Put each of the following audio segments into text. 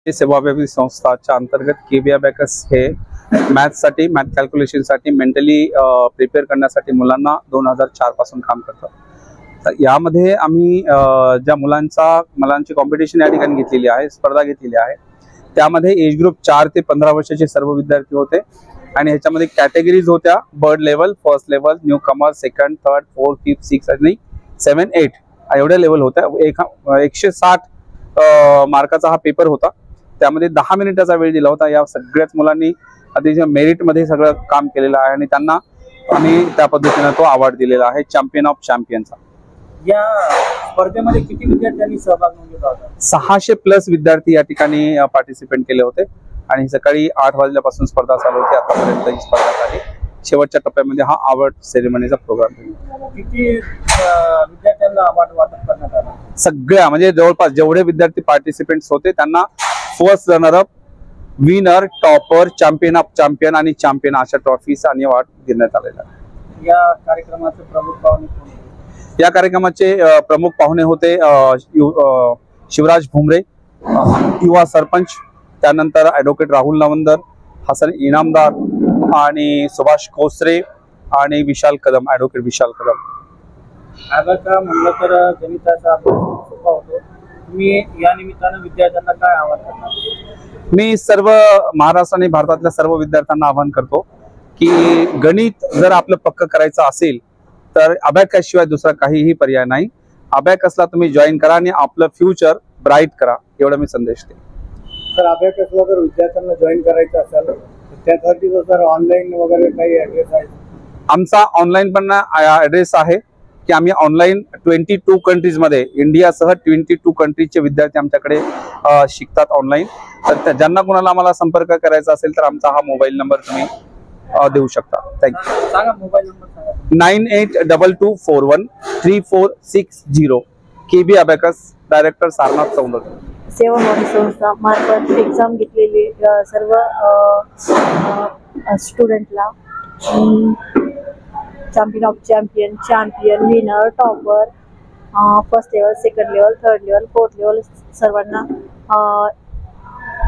सेवाभावी संस्थाच्या अंतर्गत केबी अबॅकस हे मॅथ्ससाठी मॅथ कॅल्क्युलेशनसाठी मेंटली प्रिपेअर करण्यासाठी मुलांना 2004 पासून काम करतं। तर यामध्ये आम्ही ज्या मुलांची कॉम्पिटिशन या ठिकाणी घेतलेली आहे, स्पर्धा घेतलेली आहे, त्यामध्ये एज ग्रुप 4 ते 15 वर्षाचे सर्व विद्यार्थी होते आणि ह्याच्यामध्ये कॅटेगरीज होत्या bird level, first level, newcomer, second, third, fourth, fifth, six आणि 7, 8 एवढ्या लेवल होत्या। 160 मार्काचा हा पेपर होता। त्यामध्ये 10 मिनिटाचा वेळ दिला होता। या सगळ्याच मुलांनी अतिशय मेरिट मध्ये सगळं काम केलेलं आहे आणि त्यांना आम्ही त्या पद्धतीने तो अवॉर्ड दिलेला आहे चॅम्पियन ऑफ चॅम्पियनचा। या स्पर्धेमध्ये किती विद्यार्थ्यांनी सहभाग नोंदवला होता? 600 प्लस विद्यार्थी या ठिकाणी पार्टिसिपेट केले होते आणि सकाळी 8 वाजल्यापासून स्पर्धा चालू होती। आतापर्यंत ही स्पर्धा झाली। शेवटच्या टप्प्यामध्ये हा अवॉर्ड सेरेमनीचा प्रोग्राम झाला। किती विद्यार्थ्यांना अवॉर्ड वाटप करण्यात आला? सगळ्या म्हणजे जवळपास जेवढे विद्यार्थी पार्टिसिपेंट्स होते त्यांना first runner up, winner, topper, champion of champion आणि चॅम्पियन अशा ट्रॉफीज आणि अवॉर्ड देण्यात आलेला आहे। या कार्यक्रमाचे प्रमुख पाहुणे कोण होते? या कार्यक्रमाचे प्रमुख पाहुणे होते शिवराज भुमरे, युवा सरपंच, त्यानंतर ॲडव्होकेट राहुल नवंदर, हसन इनामदार आणि सुभाष कोसरे आणि विशाल कदम, ॲडव्होकेट विशाल कदम। अबॅका म्हणलं तर गणिताचा अभ्यास सोपा होतो। तुम्ही या निमित्तानं विद्यार्थ्यांना काय आवाहन करणार? मी सर्व महाराष्ट्र आणि भारतातल्या सर्व विद्यार्थ्यांना आवाहन करतो की गणित जर आपलं पक्क करायचं असेल तर अबॅकस शिवाय दुसरा काहीही पर्याय नाही। अबॅकसला तुम्ही जॉईन करा आणि आपलं फ्युचर ब्राईट करा, एवढा मी संदेश देतो। तर अबॅकसला जर विद्यार्थ्यांना जॉईन करायचं असेल तर त्यासाठी जर ऑनलाईन वगैरे काही ऍड्रेस आहे? आमचा ऑनलाईन पण ऍड्रेस आहे की आम्ही ऑनलाईन 22 कंट्रीज मध्ये, इंडियासह 22 कंट्रीजचे विद्यार्थी आमच्याकडे शिकतात ऑनलाईन। तर ज्यांना कोणाला आम्हाला संपर्क करायचा असेल तर आमचा हा मोबाईल नंबर तुम्ही देऊ शकता। थँक्यू। सांगा मोबाईल नंबर सांगा। 9822413460। KB abacus, director Sarnath Chaundar. सेवाभावी संस्था मार्फत एक्झाम घेतलेली सर्व स्टुडंटला champion of champion, champion, winner, topper, first level, second level, third level, fourth level सर्वांना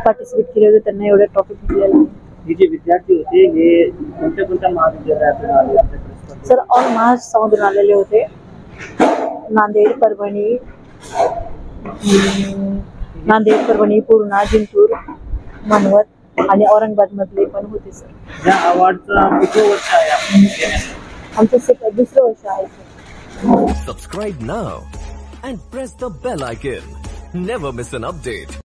पार्टिसिपेट केले होते। त्यांना एवढे ट्रॉफी दिलेले आहे। हे जे विद्यार्थी होते हे कोणत्या महाविद्यालयातून आले? सर ऑल महाराष्ट्रामधून आलेले होते। नांदेड, परभणी, पूर्णा, जिंतूर, मनवत आणि औरंगाबाद मधले पण होते सर। या अवॉर्डचा किती वर्ष आहे? आमचं दुसरं वर्ष आहे sir. Subscribe now and press the bell icon. Never miss an update.